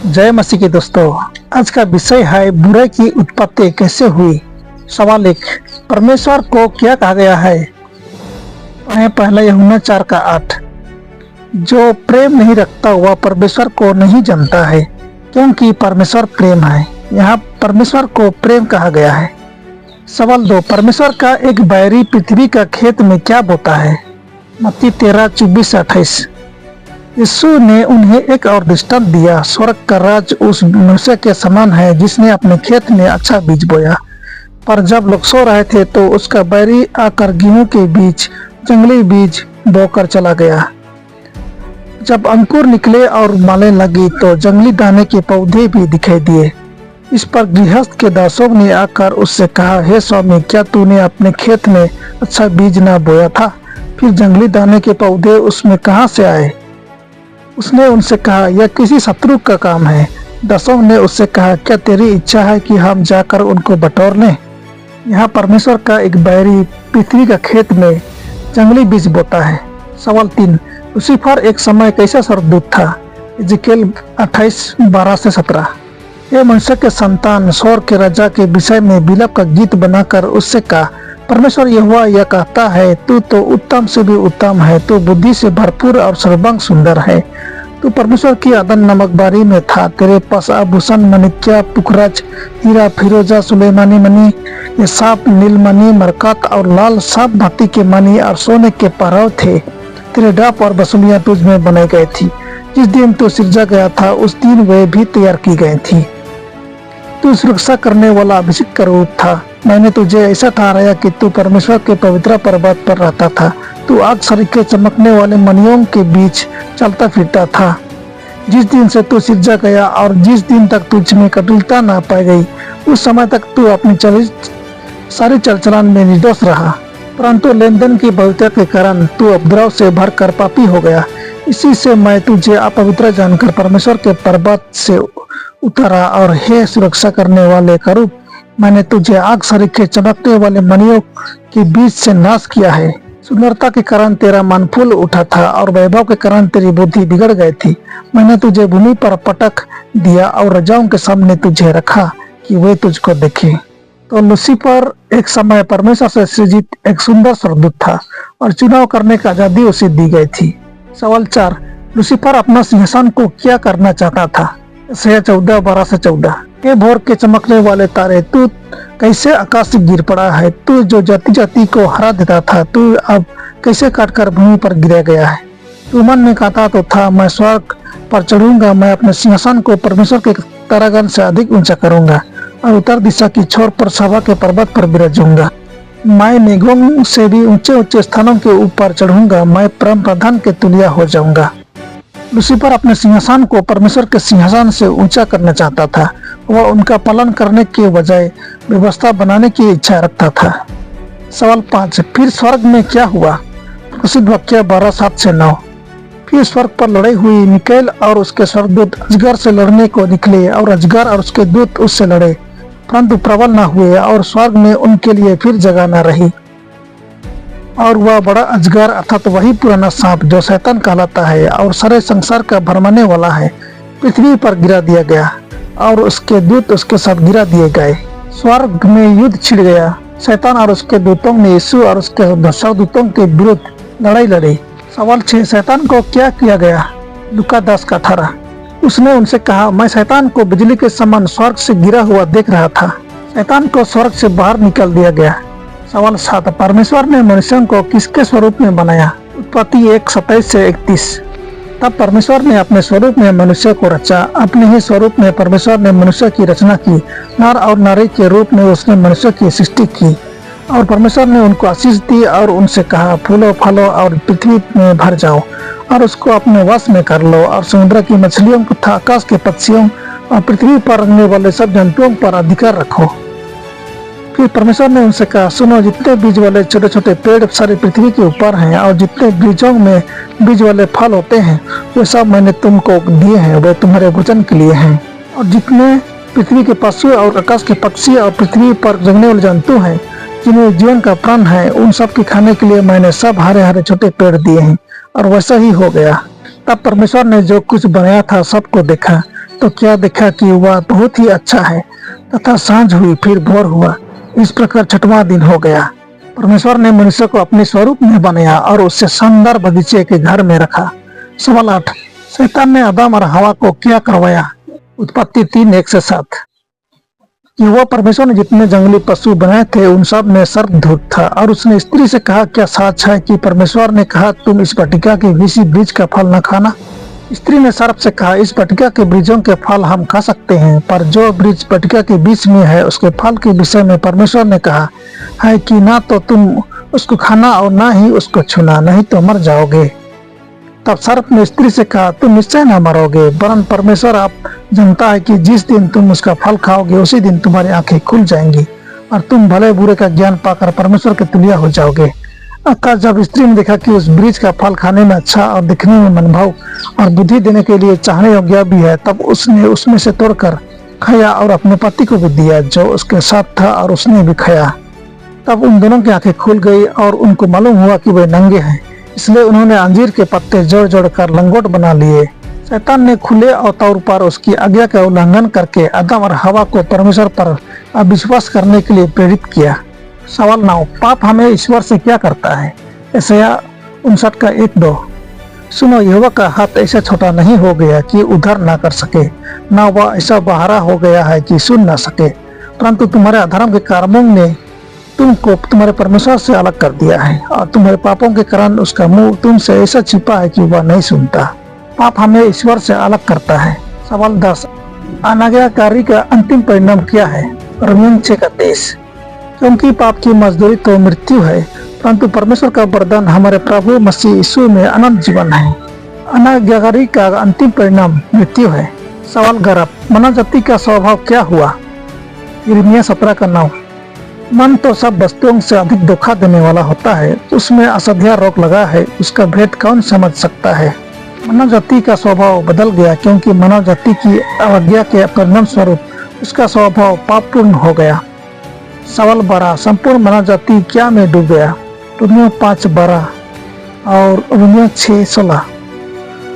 जय मसीह के दोस्तों। आज का विषय है बुराई की उत्पत्ति कैसे हुई। सवाल 1, परमेश्वर को क्या कहा गया है। पहला यूहन्ना 4:8, जो प्रेम नहीं रखता वह परमेश्वर को नहीं जानता है, क्योंकि परमेश्वर प्रेम है। यहाँ परमेश्वर को प्रेम कहा गया है। सवाल 2, परमेश्वर का एक बैरी पृथ्वी का खेत में क्या बोता है। मत्ती 13:24-28। यीशु ने उन्हें एक और दृष्टांत दिया, स्वर्ग का राज उस मनुष्य के समान है जिसने अपने खेत में अच्छा बीज बोया। पर जब लोग सो रहे थे तो उसका बैरी आकर गेहूं के बीच जंगली बीज बोकर चला गया। जब अंकुर निकले और मालें लगी तो जंगली दाने के पौधे भी दिखाई दिए। इस पर गृहस्थ के दासों ने आकर उससे कहा, हे स्वामी, क्या तूने अपने खेत में अच्छा बीज न बोया था? फिर जंगली दाने के पौधे उसमें कहाँ से आए? उसने उनसे कहा, यह किसी शत्रु का काम है। दासों ने उससे कहा, क्या तेरी इच्छा है कि हम जाकर उनको बटोर लें? यहाँ परमेश्वर का एक बैरी पृथ्वी का खेत में जंगली बीज बोता है। सवाल 3, लूसीफर एक समय कैसा स्वर्गदूत था। इज़ेकियल 28:12-17। ये मनुष्य के संतान स्वर्ग के राजा के विषय में विलाप का गीत बनाकर उससे कहा, परमेश्वर यहोवा यह कहता है, तू तो उत्तम से भी उत्तम है, तू बुद्धि से भरपूर और सर्वांग सुंदर है। तू परमेश्वर की अदन नमक बारी में था। तेरे पास आभूषण, मणिक्य, पुखराज, हीरा, फिरोजा, सुलेमानी मणि, ये साप, नीलमणि, मरकत और लाल साप भांति के मणि और सोने के पहराव थे। तेरे डाप और बसुलियां तुझ में बनाई गई थी। जिस दिन तू सिरजा गया था उस दिन वे भी तैयार की गई थी। तू सुरक्षा करने वाला अभिषेक का रूप था। मैंने तुझे ऐसा ठहराया कि तू परमेश्वर के पवित्र पर्वत पर रहता था। तू आग सरीखे चमकने वाले मणियों के बीच चलता फिरता था। जिस दिन से तू सिरजा गया और जिस दिन तक तुझ में कटुलता न पाई गई, उस समय तक तू अपनी सारी चलचलन में निर्दोष रहा। परंतु लेन देन की पवित्रता के कारण तू उपद्रव से भरकर पापी हो गया। इसी से मैं तुझे अपवित्र जानकर परमेश्वर के पर्वत से उतारा और हे सुरक्षा करने वाले का रूप, मैंने तुझे आग सरीखे चमकने वाले मणियों के बीच से नाश किया है। सुंदरता के कारण तेरा मन फूल उठा था और वैभव के कारण तेरी बुद्धि बिगड़ गई थी। मैंने तुझे भूमि पर पटक दिया और राजाओं के सामने तुझे रखा कि वे तुझको देखें। तो लूसीफर एक समय परमेश्वर से सृजित एक सुंदर स्वर्गदूत था और चुनाव करने की आजादी उसे दी गई थी। सवाल 4, लूसीफर अपना सिंहासन को क्या करना चाहता था। 14:12-14। हे भोर के चमकने वाले तारे, तू कैसे आकाश से गिर पड़ा है। तू जो जाति जाति को हरा देता था, तू अब कैसे काटकर भूमि पर गिरा गया है। तू मन में कहता तो था, मैं स्वर्ग पर चढ़ूंगा, मैं अपने सिंहासन को परमेश्वर के तारागण से अधिक ऊंचा करूंगा और उत्तर दिशा की छोर पर सभा के पर्वत पर विराजूंगा। मैं मेघों से भी ऊंचे ऊंचे स्थानों के ऊपर चढ़ूंगा, मैं परम प्रधान के तुल्य हो जाऊंगा। लूसीफर अपने सिंहासन को परमेश्वर के सिंहासन से ऊंचा करना चाहता था। वह उनका पालन करने के बजाय व्यवस्था बनाने की इच्छा रखता था। सवाल 5, फिर स्वर्ग में क्या हुआ। प्रसिद्ध वाक्य 12:7-9। फिर स्वर्ग पर लड़ाई हुई। मिकाएल और उसके स्वर्गदूत अजगर से लड़ने को निकले और अजगर और उसके दूत उससे लड़े, परंतु प्रबल न हुए और स्वर्ग में उनके लिए फिर जगह न रही। और वह बड़ा अजगर अर्थात वही पुराना सांप जो शैतान कहलाता है और सारे संसार का भरमाने वाला है, पृथ्वी पर गिरा दिया गया और उसके दूत उसके साथ गिरा दिए गए। स्वर्ग में युद्ध छिड़ गया। शैतान और उसके दूतों ने यीशु और उसके स्वर्गदूतों के विरुद्ध लड़ाई लड़ी। सवाल 6, शैतान को क्या किया गया। लूका 10:18। उसने उनसे कहा, मैं शैतान को बिजली के समान स्वर्ग से गिरा हुआ देख रहा था। शैतान को स्वर्ग से बाहर निकाल दिया गया। सवाल 7, परमेश्वर ने मनुष्यों को किसके स्वरूप में बनाया। उत्पत्ति 1:27-31। तब परमेश्वर ने अपने स्वरूप में मनुष्य को रचा। अपने ही स्वरूप में परमेश्वर ने मनुष्य की रचना की। नर और नारी के रूप में उसने मनुष्य की सृष्टि की और परमेश्वर ने उनको आशीष दी और उनसे कहा, फूलो फलो और पृथ्वी में भर जाओ और उसको अपने वश में कर लो और समुद्र की मछलियों तथा आकाश के पक्षियों और पृथ्वी पर रंगने वाले सब जंतुओं पर अधिकार रखो। फिर परमेश्वर ने उनसे कहा, सुनो, जितने बीज वाले छोटे छोटे पेड़ सारी पृथ्वी के ऊपर हैं और जितने बीजों में बीज वाले फल होते हैं वे सब मैंने तुमको दिए हैं, वे तुम्हारे भोजन के लिए हैं। और जितने पृथ्वी के पशु और आकाश के पक्षी और पृथ्वी पर रंगने वाले जंतु हैं जिनमें जीवन का प्राण है, उन सब के खाने के लिए मैंने सब हरे हरे छोटे पेड़ दिए हैं। और वैसा ही हो गया। तब परमेश्वर ने जो कुछ बनाया था सबको देखा, तो क्या देखा कि वह बहुत ही अच्छा है, तथा सांझ हुई फिर भोर हुआ। इस प्रकार 6वां दिन हो गया। परमेश्वर ने मनुष्य को अपने स्वरूप में बनाया और उससे शानदार बगीचे के घर में रखा। सवाल 8, शैतान ने आदम और हवा को क्या करवाया? उत्पत्ति 3:1-7। यहोवा परमेश्वर ने जितने जंगली पशु बनाए थे उन सब में सर्पदूत था, और उसने स्त्री से कहा, क्या सच है कि परमेश्वर ने कहा तुम इस बटिका के किसी वृक्ष का फल न खाना? स्त्री ने सर्प से कहा, इस बटिका के बीजों के फल हम खा सकते हैं, पर जो वृक्ष बटिका के बीच में है उसके फल के विषय में परमेश्वर ने कहा है कि ना तो तुम उसको खाना और ना ही उसको छूना, नहीं तो मर जाओगे। तब सर्प ने स्त्री से कहा, तुम निश्चय न मरोगे, वरन परमेश्वर आप जानता है कि जिस दिन तुम उसका फल खाओगे उसी दिन तुम्हारी आंखें खुल जाएंगी और तुम भले बुरे का ज्ञान पाकर परमेश्वर के तुल्य हो जाओगे। अतः जब स्त्री ने देखा कि उस वृक्ष का फल खाने में अच्छा और दिखने में मनभाव और बुद्धि देने के लिए चाहने योग्य भी है, तब उसने उसमें से तोड़कर खाया और अपने पति को भी दिया जो उसके साथ था, और उसने भी खाया। तब उन दोनों की आंखें खुल गई और उनको मालूम हुआ कि वे नंगे हैं, इसलिए उन्होंने अंजीर के पत्ते जोड़ जोड़ कर लंगोट बना लिए। शैतान ने खुले तौर पर उसकी आज्ञा का उल्लंघन करके आदम और हवा को परमेश्वर पर अविश्वास करने के लिए प्रेरित किया। सवाल 9, पाप हमें ईश्वर से क्या करता है? यशायाह 59:1-2। सुनो, यहोवा का हाथ ऐसा छोटा नहीं हो गया कि उद्धार ना कर सके, ना वह ऐसा बहरा हो गया है कि सुन ना सके, परंतु तुम्हारे अधर्म के कर्मों ने तुमको तुम्हारे परमेश्वर से अलग कर दिया है, और तुम्हारे पापों के कारण उसका मुंह तुमसे ऐसा छिपा है कि वह नहीं सुनता। पाप हमें ईश्वर से अलग करता है। सवाल 10, अनाज्ञाकारी का अंतिम परिणाम क्या है? रोमियो 6:23। क्योंकि पाप की मजदूरी तो मृत्यु है, परंतु परमेश्वर का वरदान हमारे प्रभु मसीह यीशु में अनंत जीवन है। अनाज्ञाकारी का अंतिम परिणाम मृत्यु है। सवाल 11, मानव जाति का स्वभाव क्या हुआ? यिर्मयाह 17:9। मन तो सब वस्तुओं से अधिक धोखा देने वाला होता है, उसमें असाध्य रोक लगा है, उसका भेद कौन समझ सकता है? मानव जाति का स्वभाव बदल गया, क्योंकि मानव जाति की अवज्ञा के परिणाम स्वरूप उसका स्वभाव पापपूर्ण हो गया। सवाल 12, संपूर्ण मानव जाति क्या में डूब गया? रोमियो 5:12 और रोमियो 6:16।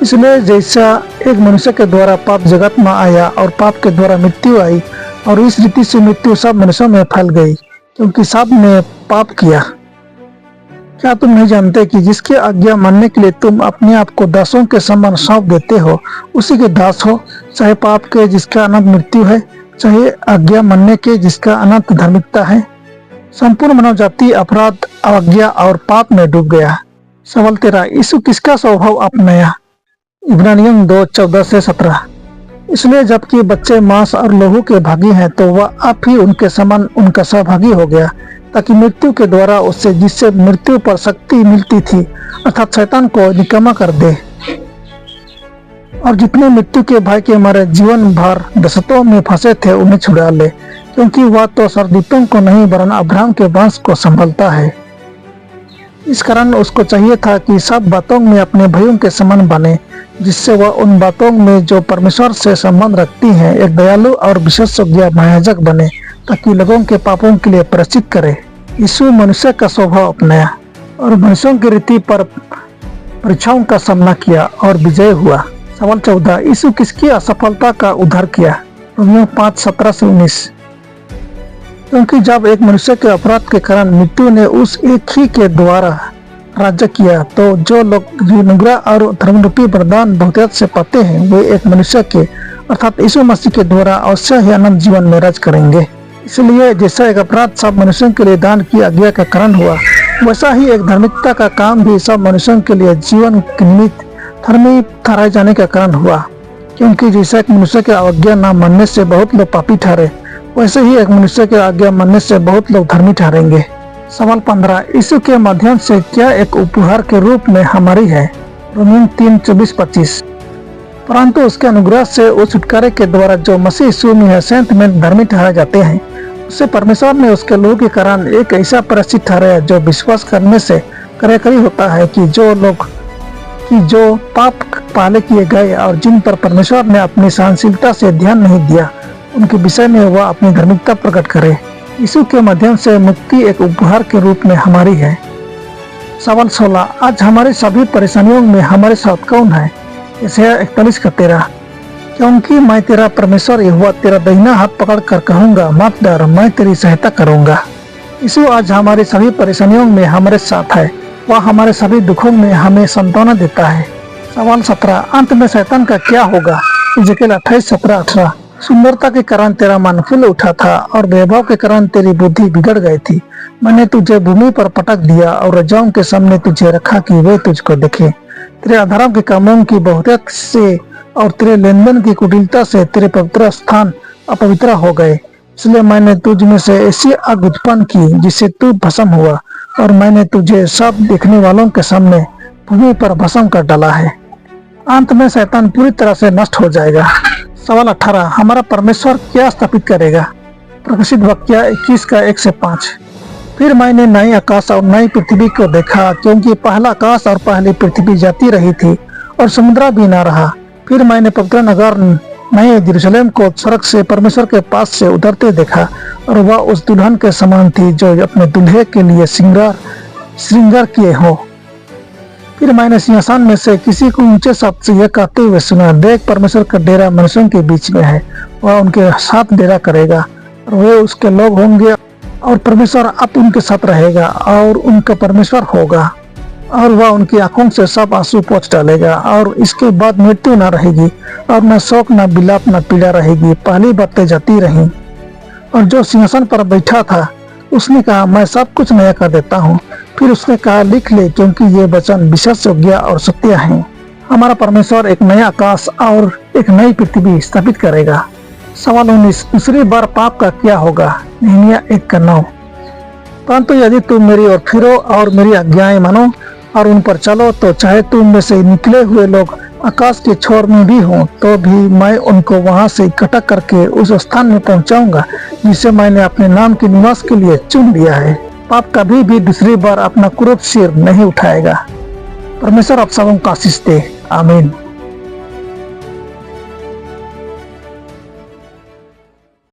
इसलिए जैसा एक मनुष्य के द्वारा पाप जगत में आया और पाप के द्वारा मृत्यु आई, और इस रीति से मृत्यु सब मनुष्यों में फैल गई, क्योंकि सब ने पाप किया। क्या तुम नहीं जानते कि जिसकी आज्ञा मानने के लिए तुम अपने आप को दासों के समान सौंप देते हो, उसी के दास हो, चाहे पाप के जिसका अनंत मृत्यु है, चाहे आज्ञा मानने के जिसका अनंत धार्मिकता है। संपूर्ण मानव जाति अपराध, अवज्ञा और पाप में डूब गया। सवाल 13, यीशु किसका स्वभाव अपनाया? इब्रानियों 2:14-17। इसलिए जबकि बच्चे मांस और लहू के भागी हैं, तो वह आप ही उनके समान उनका सहभागी हो गया, ताकि मृत्यु के द्वारा उससे जिससे मृत्यु पर शक्ति मिलती थी, अर्थात शैतान को निकम्मा कर दे, और जितने मृत्यु के भय के मारे जीवन भर दशतों में फंसे थे उन्हें छुड़ा ले, क्योंकि वह तो स्वर्गदूतों को नहीं वरन अब्राहम के वंश को संभालता है। इस कारण उसको चाहिए था कि सब बातों में अपने भाइयों के समान बने, जिससे वह उन बातों में जो परमेश्वर से संबंध रखती हैं एक दयालु और विशेषज्ञ महायाजक बने, ताकि लोगों के पापों के लिए प्रायश्चित करे। यीशु मनुष्य का स्वभाव अपनाया और मनुष्यों की रीति पर परीक्षाओं का सामना किया और विजय हुआ। सवाल 14, यीशु किसकी असफलता का उद्धार किया? रोमियो 5:17-19। क्योंकि जब एक मनुष्य के अपराध के कारण मृत्यु ने उस एक ही के द्वारा राज्य किया, तो जो लोग अनुग्रह और धर्मरूपी वरदान बहुतायत से पाते हैं, वे एक मनुष्य के अर्थात यीशु मसीह के द्वारा अवश्य ही अनंत जीवन में राज करेंगे। इसलिए जैसा एक अपराध सब मनुष्यों के लिए दान की आज्ञा का कारण हुआ, वैसा ही एक धार्मिकता का काम भी सब मनुष्यों के लिए जीवन के निमित्त धर्मी ठहराए जाने का कारण हुआ। क्योंकि जैसा एक मनुष्य के आज्ञा न मानने से बहुत लोग पापी ठहरे, वैसे ही एक मनुष्य के आज्ञा मानने से बहुत लोग धर्मी ठहरेंगे। सवाल 15, यीशु के माध्यम से क्या एक उपहार के रूप में हमारी है? रोमियो 3:24-25। परंतु उसके अनुग्रह से उस छुटकारे के द्वारा जो मसीह यीशु में है संत में धर्मी ठहराए जाते हैं, उससे परमेश्वर ने उसके लहू के कारण एक ऐसा प्रायश्चित ठहराया जो विश्वास करने से कार्यकारी होता है कि जो पाप पहले किए गए और जिन पर परमेश्वर ने अपनी सहनशीलता से ध्यान नहीं दिया, उनके विषय में वह अपनी धार्मिकता प्रकट करे। यीशु के माध्यम से मुक्ति एक उपहार के रूप में हमारी है। सवाल 16, आज हमारी सभी परेशानियों में हमारे साथ कौन है? यशायाह 41:13। क्योंकि मैं तेरा परमेश्वर यहोवा तेरा दाहिना हाथ पकड़ कर कहूँगा, मत डर, मैं तेरी सहायता करूँगा। यीशु आज हमारी सभी परेशानियों में हमारे साथ है। वह हमारे सभी दुखों में हमें सांत्वना देता है। सवाल 17, अंत में शैतान का क्या होगा? यजेकियेल 28:17-18। सुंदरता के कारण तेरा मन फूल उठा था और वैभव के कारण तेरी बुद्धि बिगड़ गई थी। मैंने तुझे भूमि पर पटक दिया और राजाओं के सामने तुझे रखा कि वे तुझको देखें। तेरे अधर्म के कामों की बहुतायत से और तेरे लेनदेन की कुटिलता से तेरे पवित्र स्थान अपवित्र हो गए। इसलिए मैंने तुझ में से ऐसी आग उत्पन्न की जिससे तू भस्म हुआ, और मैंने तुझे सब देखने वालों के सामने भूमि पर भस्म कर डाला है। अंत में शैतान पूरी तरह से नष्ट हो जाएगा। सवाल 18, हमारा परमेश्वर क्या स्थापित करेगा? प्रकाशित वाक्य 21:1-5। फिर मैंने नए आकाश और नई पृथ्वी को देखा, क्योंकि पहला आकाश और पहली पृथ्वी जाती रही थी और समुद्र भी न रहा। फिर मैंने पवित्र नगर नए यरूशलेम को सड़क से परमेश्वर के पास से उतरते देखा, और वह उस दुल्हन के समान थी जो अपने दूल्हे के लिए श्रृंगार किए हो। फिर मैंने सिंहासन में से किसी को ऊंचे शब्द से यह कहते हुए सुना, देख, परमेश्वर का डेरा मनुष्यों के बीच में है। वह उनके साथ डेरा करेगा और वे उसके लोग होंगे, और परमेश्वर अब उनके साथ रहेगा और उनका परमेश्वर होगा, और वह उनकी आंखों से सब आंसू पोंछ डालेगा। और इसके बाद मृत्यु न रहेगी, और न शोक, न विलाप, न पीड़ा रहेगी। पहली बातें जाती रहीं। और जो सिंहासन पर बैठा था उसने कहा, मैं सब कुछ नया कर देता हूँ। फिर उसने कहा, लिख ले, क्योंकि ये वचन विश्वास योग्य और सत्य है। हमारा परमेश्वर एक नया आकाश और एक नई पृथ्वी स्थापित करेगा। सवाल 19, दूसरी बार पाप का क्या होगा? नहमीया 1:9। परंतु यदि तुम मेरी ओर फिरो और मेरी आज्ञाएं मानो और उन पर चलो, तो चाहे तुम में से निकले हुए लोग आकाश के छोर में भी हों, तो भी मैं उनको वहां से इकट्ठा करके उस स्थान में पहुंचाऊंगा जिसे मैंने अपने नाम के निवास के लिए चुन लिया है। पाप कभी भी दूसरी बार अपना क्रोध सिर नहीं उठाएगा। परमेश्वर आप सबों को आशीष दे। आमीन।